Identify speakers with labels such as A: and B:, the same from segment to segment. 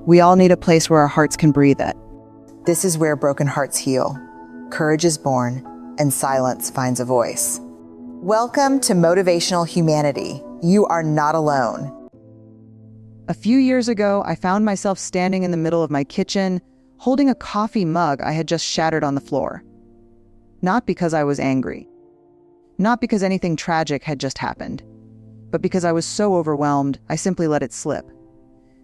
A: We all need a place where our hearts can breathe at. This is where broken hearts heal, courage is born, and silence finds a voice. Welcome to Motivational Humanity. You are not alone.
B: A few years ago, I found myself standing in the middle of my kitchen, holding a coffee mug I had just shattered on the floor. Not because I was angry. Not because anything tragic had just happened. But because I was so overwhelmed, I simply let it slip.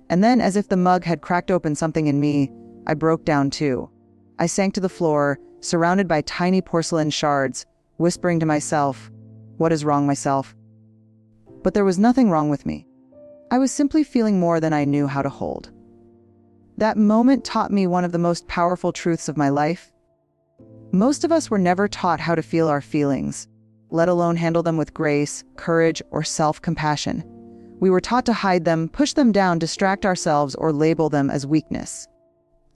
B: And then, as if the mug had cracked open something in me, I broke down too. I sank to the floor, surrounded by tiny porcelain shards, whispering to myself, "What is wrong, myself?" But there was nothing wrong with me. I was simply feeling more than I knew how to hold. That moment taught me one of the most powerful truths of my life. Most of us were never taught how to feel our feelings, let alone handle them with grace, courage, or self-compassion. We were taught to hide them, push them down, distract ourselves, or label them as weakness.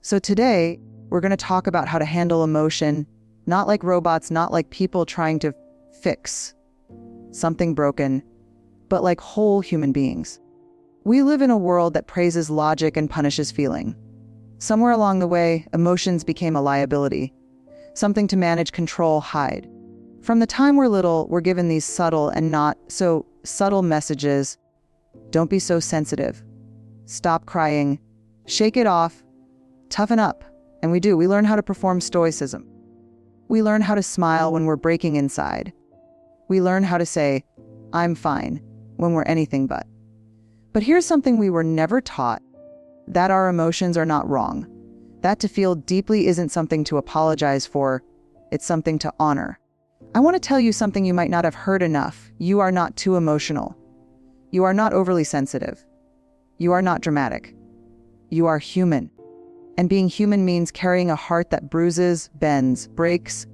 B: So today, we're going to talk about how to handle emotion, not like robots, not like people trying to fix something broken, but like whole human beings. We live in a world that praises logic and punishes feeling. Somewhere along the way, emotions became a liability, something to manage, control, hide. From the time we're little, we're given these subtle and not so subtle messages. Don't be so sensitive. Stop crying. Shake it off. Toughen up. And we do. We learn how to perform stoicism. We learn how to smile when we're breaking inside. We learn how to say, "I'm fine," when we're anything but. But here's something we were never taught: that our emotions are not wrong. That to feel deeply isn't something to apologize for. It's something to honor. I want to tell you something you might not have heard enough. You are not too emotional. You are not overly sensitive. You are not dramatic. You are human. And being human means carrying a heart that bruises, bends, breaks,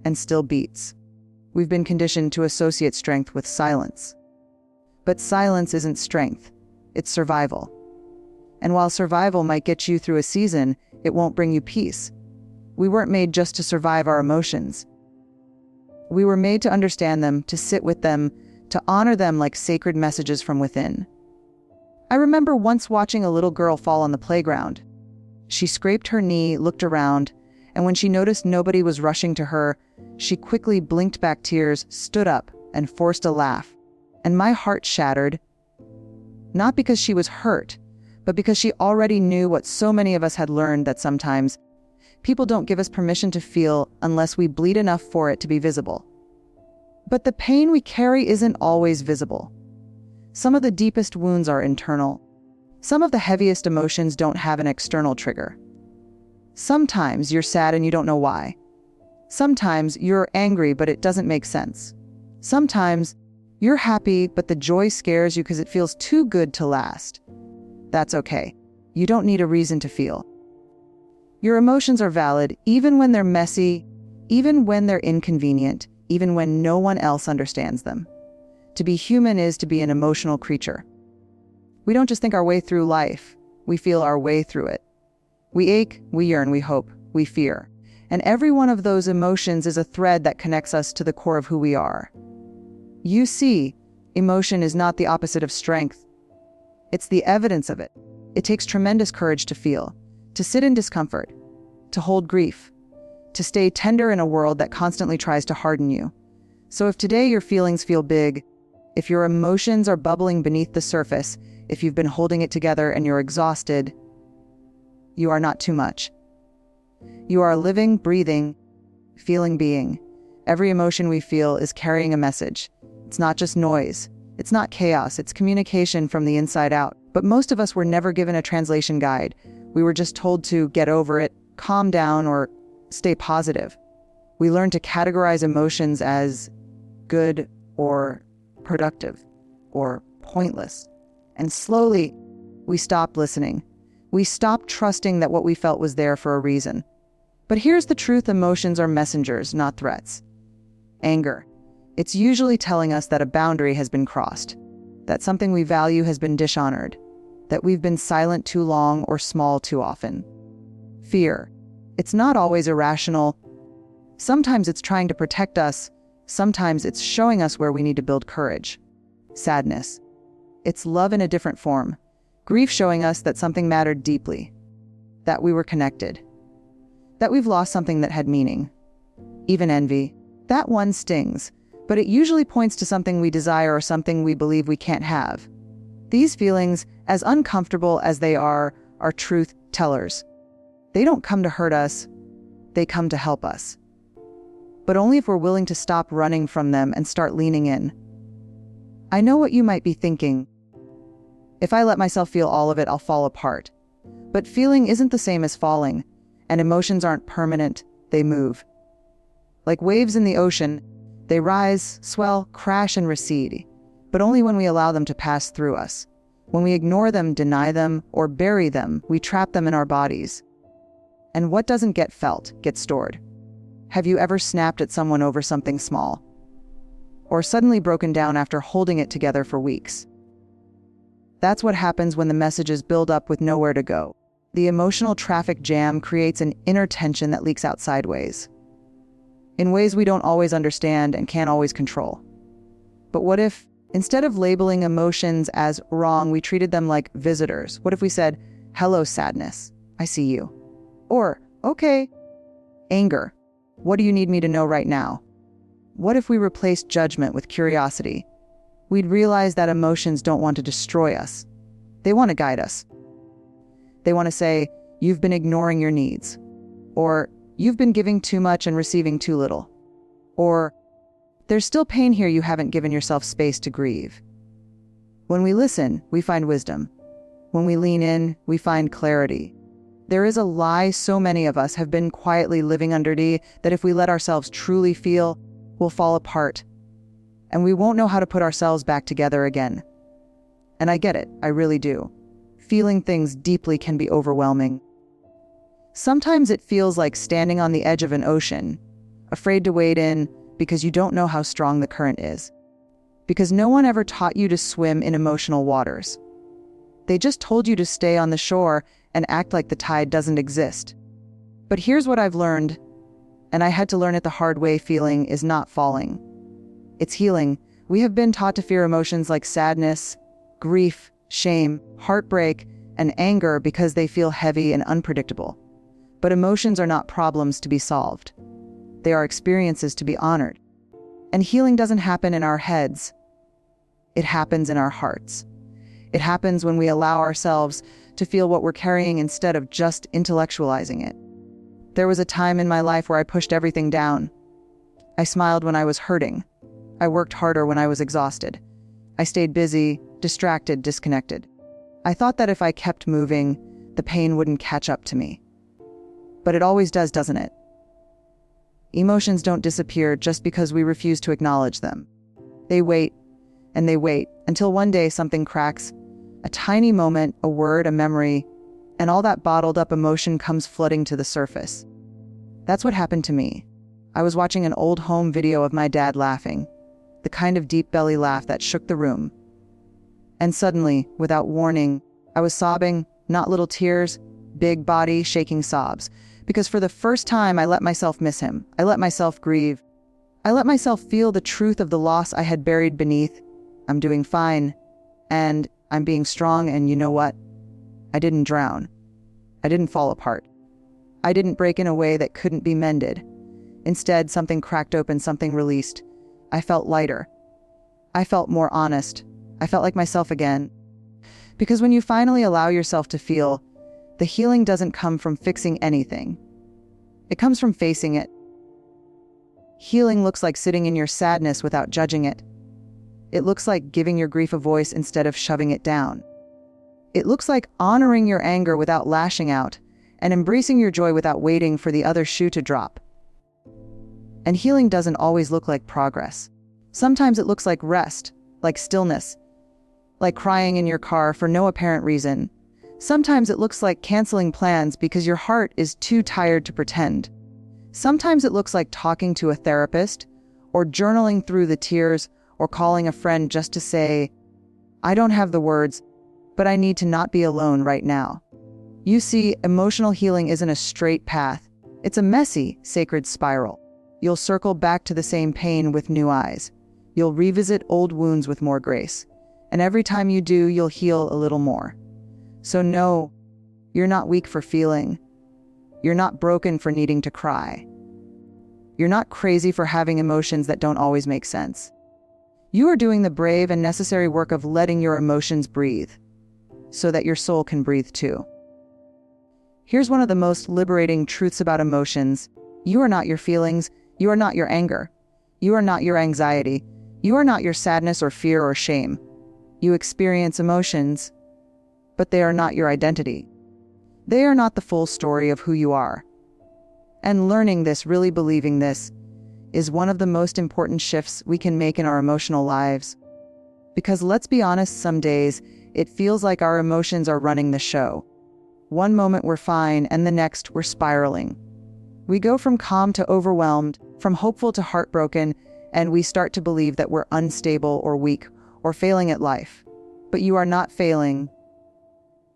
B: and still beats. We've been conditioned to associate strength with silence. But silence isn't strength. It's survival. And while survival might get you through a season, it won't bring you peace. We weren't made just to survive our emotions. We were made to understand them, to sit with them, to honor them like sacred messages from within. I remember once watching a little girl fall on the playground. She scraped her knee, looked around, and when she noticed nobody was rushing to her, she quickly blinked back tears, stood up, and forced a laugh. And my heart shattered. Not because she was hurt, but because she already knew what so many of us had learned, that sometimes people don't give us permission to feel unless we bleed enough for it to be visible. But the pain we carry isn't always visible. Some of the deepest wounds are internal. Some of the heaviest emotions don't have an external trigger. Sometimes you're sad and you don't know why. Sometimes you're angry, but it doesn't make sense. Sometimes you're happy, but the joy scares you because it feels too good to last. That's okay. You don't need a reason to feel. Your emotions are valid, even when they're messy, even when they're inconvenient, even when no one else understands them. To be human is to be an emotional creature. We don't just think our way through life, we feel our way through it. We ache, we yearn, we hope, we fear. And every one of those emotions is a thread that connects us to the core of who we are. You see, emotion is not the opposite of strength. It's the evidence of it. It takes tremendous courage to feel, to sit in discomfort, to hold grief, to stay tender in a world that constantly tries to harden you. So if today your feelings feel big, if your emotions are bubbling beneath the surface, if you've been holding it together and you're exhausted, you are not too much. You are a living, breathing, feeling being. Every emotion we feel is carrying a message. It's not just noise. It's not chaos. It's communication from the inside out. But most of us were never given a translation guide. We were just told to get over it, calm down, or stay positive. We learned to categorize emotions as good or productive or pointless. And slowly, we stopped listening. We stopped trusting that what we felt was there for a reason. But here's the truth: emotions are messengers, not threats. Anger. It's usually telling us that a boundary has been crossed, that something we value has been dishonored, that we've been silent too long or small too often. Fear. It's not always irrational. Sometimes it's trying to protect us. Sometimes it's showing us where we need to build courage. Sadness. It's love in a different form. Grief showing us that something mattered deeply, that we were connected, that we've lost something that had meaning. Even envy, that one stings, but it usually points to something we desire or something we believe we can't have. These feelings, as uncomfortable as they are truth tellers. They don't come to hurt us, they come to help us. But only if we're willing to stop running from them and start leaning in. I know what you might be thinking. If I let myself feel all of it, I'll fall apart. But feeling isn't the same as falling, and emotions aren't permanent, they move. Like waves in the ocean, they rise, swell, crash, and recede, but only when we allow them to pass through us. When we ignore them, deny them, or bury them, we trap them in our bodies. And what doesn't get felt gets stored. Have you ever snapped at someone over something small? Or suddenly broken down after holding it together for weeks? That's what happens when the messages build up with nowhere to go. The emotional traffic jam creates an inner tension that leaks out sideways, in ways we don't always understand and can't always control. But what if, instead of labeling emotions as wrong, we treated them like visitors? What if we said, "Hello, sadness, I see you." Or, "Okay, anger, what do you need me to know right now?" What if we replaced judgment with curiosity? We'd realize that emotions don't want to destroy us. They want to guide us. They want to say, "You've been ignoring your needs," or "You've been giving too much and receiving too little," or "There's still pain here you haven't given yourself space to grieve." When we listen, we find wisdom. When we lean in, we find clarity. There is a lie so many of us have been quietly living underneath that if we let ourselves truly feel, we'll fall apart, and we won't know how to put ourselves back together again. And I get it, I really do. Feeling things deeply can be overwhelming. Sometimes it feels like standing on the edge of an ocean, afraid to wade in because you don't know how strong the current is. Because no one ever taught you to swim in emotional waters. They just told you to stay on the shore and act like the tide doesn't exist. But here's what I've learned, and I had to learn it the hard way: feeling is not falling. It's healing. We have been taught to fear emotions like sadness, grief, shame, heartbreak, and anger because they feel heavy and unpredictable. But emotions are not problems to be solved. They are experiences to be honored. And healing doesn't happen in our heads. It happens in our hearts. It happens when we allow ourselves to feel what we're carrying instead of just intellectualizing it. There was a time in my life where I pushed everything down. I smiled when I was hurting. I worked harder when I was exhausted. I stayed busy, distracted, disconnected. I thought that if I kept moving, the pain wouldn't catch up to me. But it always does, doesn't it? Emotions don't disappear just because we refuse to acknowledge them. They wait, and they wait, until one day something cracks. A tiny moment, a word, a memory, and all that bottled up emotion comes flooding to the surface. That's what happened to me. I was watching an old home video of my dad laughing, the kind of deep belly laugh that shook the room. And suddenly, without warning, I was sobbing, not little tears, big body shaking sobs. Because for the first time, I let myself miss him. I let myself grieve. I let myself feel the truth of the loss I had buried beneath. I'm doing fine. And I'm being strong, and you know what? I didn't drown. I didn't fall apart. I didn't break in a way that couldn't be mended. Instead, something cracked open, something released. I felt lighter. I felt more honest. I felt like myself again. Because when you finally allow yourself to feel, the healing doesn't come from fixing anything. It comes from facing it. Healing looks like sitting in your sadness without judging it. It looks like giving your grief a voice instead of shoving it down. It looks like honoring your anger without lashing out, and embracing your joy without waiting for the other shoe to drop. And healing doesn't always look like progress. Sometimes it looks like rest, like stillness, like crying in your car for no apparent reason. Sometimes it looks like canceling plans because your heart is too tired to pretend. Sometimes it looks like talking to a therapist, or journaling through the tears, or calling a friend just to say, "I don't have the words, but I need to not be alone right now." You see, emotional healing isn't a straight path. It's a messy, sacred spiral. You'll circle back to the same pain with new eyes. You'll revisit old wounds with more grace. And every time you do, you'll heal a little more. So no, you're not weak for feeling. You're not broken for needing to cry. You're not crazy for having emotions that don't always make sense. You are doing the brave and necessary work of letting your emotions breathe, so that your soul can breathe too. Here's one of the most liberating truths about emotions. You are not your feelings. You are not your anger. You are not your anxiety. You are not your sadness or fear or shame. You experience emotions, but they are not your identity. They are not the full story of who you are. And learning this, really believing this, is one of the most important shifts we can make in our emotional lives. Because let's be honest, some days it feels like our emotions are running the show. One moment we're fine, and the next we're spiraling. We go from calm to overwhelmed, from hopeful to heartbroken, and we start to believe that we're unstable or weak or failing at life. But you are not failing.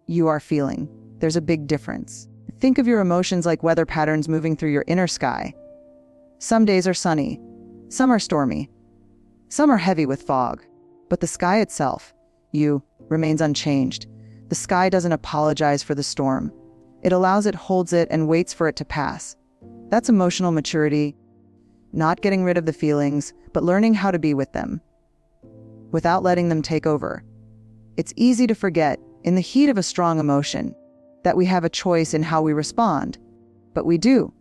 B: You are feeling. There's a big difference. Think of your emotions like weather patterns moving through your inner sky. Some days are sunny, some are stormy, some are heavy with fog, but the sky itself, you, remains unchanged. The sky doesn't apologize for the storm. It allows it, holds it, and waits for it to pass. That's emotional maturity, not getting rid of the feelings, but learning how to be with them, without letting them take over. It's easy to forget, in the heat of a strong emotion, that we have a choice in how we respond. But we do.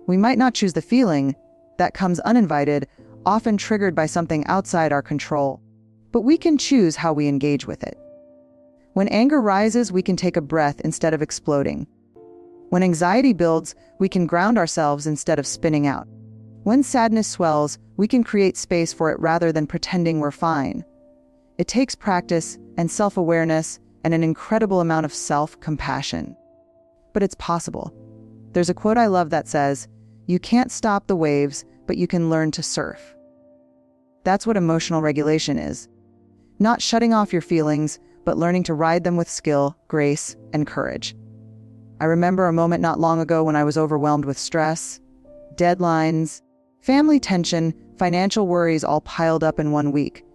B: We might not choose the feeling that comes uninvited, often triggered by something outside our control, but we can choose how we engage with it. When anger rises, we can take a breath instead of exploding. When anxiety builds, we can ground ourselves instead of spinning out. When sadness swells, we can create space for it rather than pretending we're fine. It takes practice and self-awareness and an incredible amount of self-compassion. But it's possible. There's a quote I love that says, "You can't stop the waves, but you can learn to surf." That's what emotional regulation is. Not shutting off your feelings, but learning to ride them with skill, grace, and courage. I remember a moment not long ago when I was overwhelmed with stress, deadlines, family tension, financial worries all piled up in one week.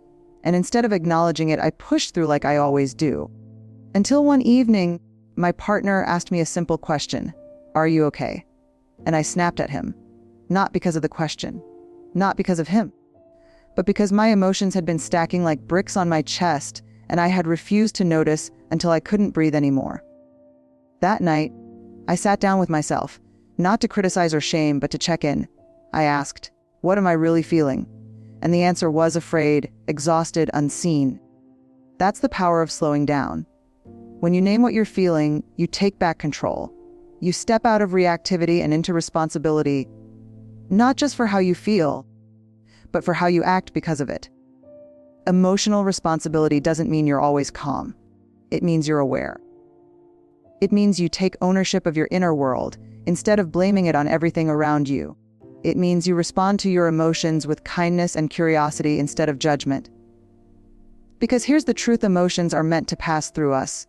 B: And instead of acknowledging it, I pushed through like I always do. Until one evening, my partner asked me a simple question, "Are you okay?" And I snapped at him. Not because of the question, not because of him, but because my emotions had been stacking like bricks on my chest, and I had refused to notice until I couldn't breathe anymore. That night, I sat down with myself, not to criticize or shame, but to check in. I asked, "What am I really feeling?" And the answer was afraid, exhausted, unseen. That's the power of slowing down. When you name what you're feeling, you take back control. You step out of reactivity and into responsibility, not just for how you feel, but for how you act because of it. Emotional responsibility doesn't mean you're always calm. It means you're aware. It means you take ownership of your inner world instead of blaming it on everything around you. It means you respond to your emotions with kindness and curiosity instead of judgment. Because here's the truth, emotions are meant to pass through us,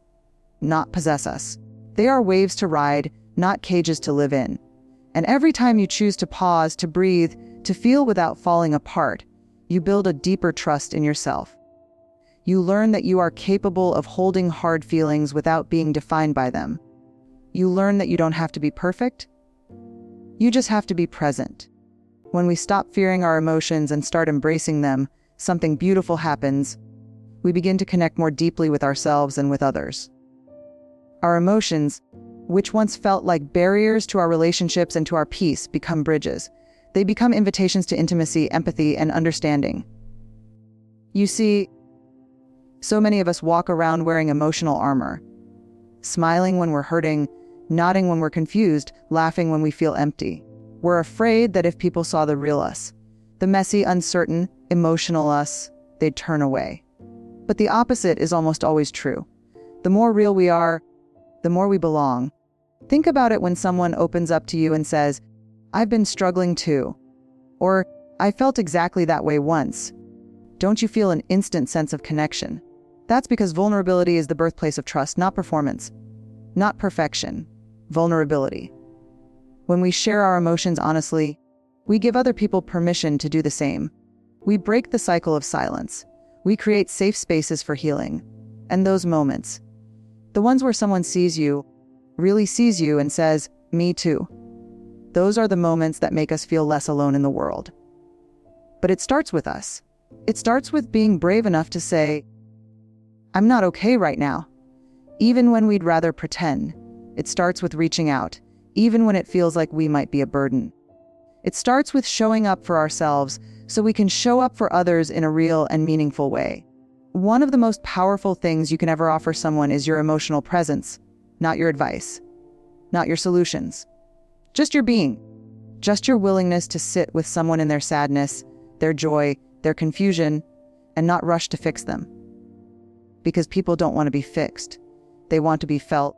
B: not possess us. They are waves to ride, not cages to live in. And every time you choose to pause, to breathe, to feel without falling apart, you build a deeper trust in yourself. You learn that you are capable of holding hard feelings without being defined by them. You learn that you don't have to be perfect. You just have to be present. When we stop fearing our emotions and start embracing them, something beautiful happens. We begin to connect more deeply with ourselves and with others. Our emotions, which once felt like barriers to our relationships and to our peace, become bridges. They become invitations to intimacy, empathy, and understanding. You see, so many of us walk around wearing emotional armor, smiling when we're hurting, nodding when we're confused, laughing when we feel empty. We're afraid that if people saw the real us, the messy, uncertain, emotional us, they'd turn away. But the opposite is almost always true. The more real we are, the more we belong. Think about it when someone opens up to you and says, "I've been struggling too," or "I felt exactly that way once." Don't you feel an instant sense of connection? That's because vulnerability is the birthplace of trust, not performance, not perfection, vulnerability. When we share our emotions honestly, we give other people permission to do the same. We break the cycle of silence. We create safe spaces for healing. And those moments, The ones where someone sees you, really sees you and says, "Me too." Those are the moments that make us feel less alone in the world. But it starts with us. It starts with being brave enough to say, "I'm not okay right now," even when we'd rather pretend. It starts with reaching out, even when it feels like we might be a burden. It starts with showing up for ourselves so we can show up for others in a real and meaningful way. One of the most powerful things you can ever offer someone is your emotional presence, not your advice, not your solutions. Just your being, just your willingness to sit with someone in their sadness, their joy, their confusion, and not rush to fix them. Because people don't want to be fixed. They want to be felt.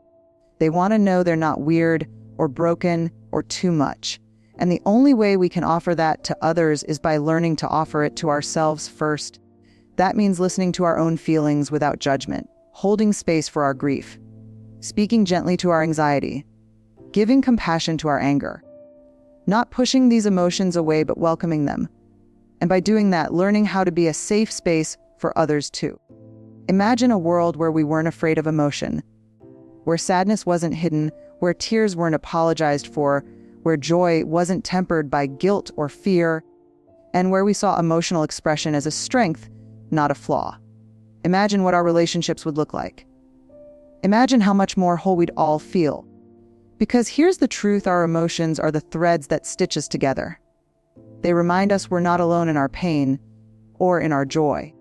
B: They want to know they're not weird or broken or too much. And the only way we can offer that to others is by learning to offer it to ourselves first. That means listening to our own feelings without judgment, holding space for our grief, speaking gently to our anxiety, giving compassion to our anger, not pushing these emotions away but welcoming them. And by doing that, learning how to be a safe space for others too. Imagine a world where we weren't afraid of emotion, where sadness wasn't hidden, where tears weren't apologized for, where joy wasn't tempered by guilt or fear, and where we saw emotional expression as a strength, not a flaw. Imagine what our relationships would look like. Imagine how much more whole we'd all feel. Because here's the truth, our emotions are the threads that stitch us together. They remind us we're not alone in our pain or in our joy.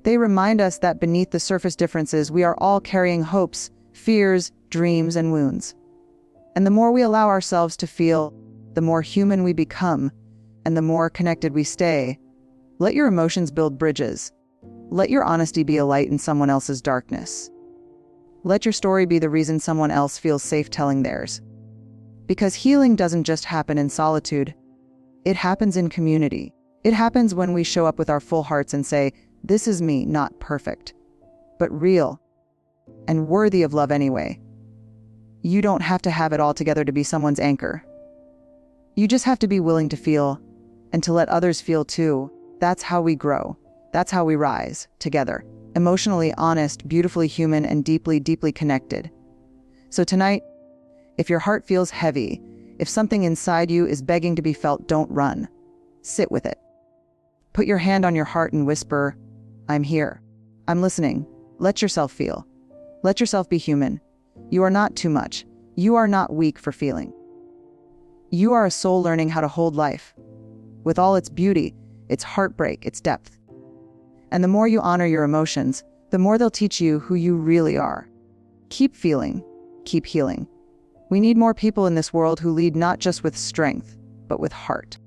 B: They remind us that beneath the surface differences, we are all carrying hopes, fears, dreams, and wounds. And the more we allow ourselves to feel, the more human we become, and the more connected we stay. Let your emotions build bridges. Let your honesty be a light in someone else's darkness. Let your story be the reason someone else feels safe telling theirs. Because healing doesn't just happen in solitude. It happens in community. It happens when we show up with our full hearts and say, "This is me, not perfect, but real, and worthy of love anyway." You don't have to have it all together to be someone's anchor. You just have to be willing to feel, and to let others feel too. That's how we grow. That's how we rise, together. Emotionally honest, beautifully human, and deeply, deeply connected. So tonight, if your heart feels heavy, if something inside you is begging to be felt, don't run. Sit with it. Put your hand on your heart and whisper, "I'm here. I'm listening." Let yourself feel. Let yourself be human. You are not too much. You are not weak for feeling. You are a soul learning how to hold life, with all its beauty, its heartbreak, its depth. And the more you honor your emotions, the more they'll teach you who you really are. Keep feeling, keep healing. We need more people in this world who lead not just with strength, but with heart.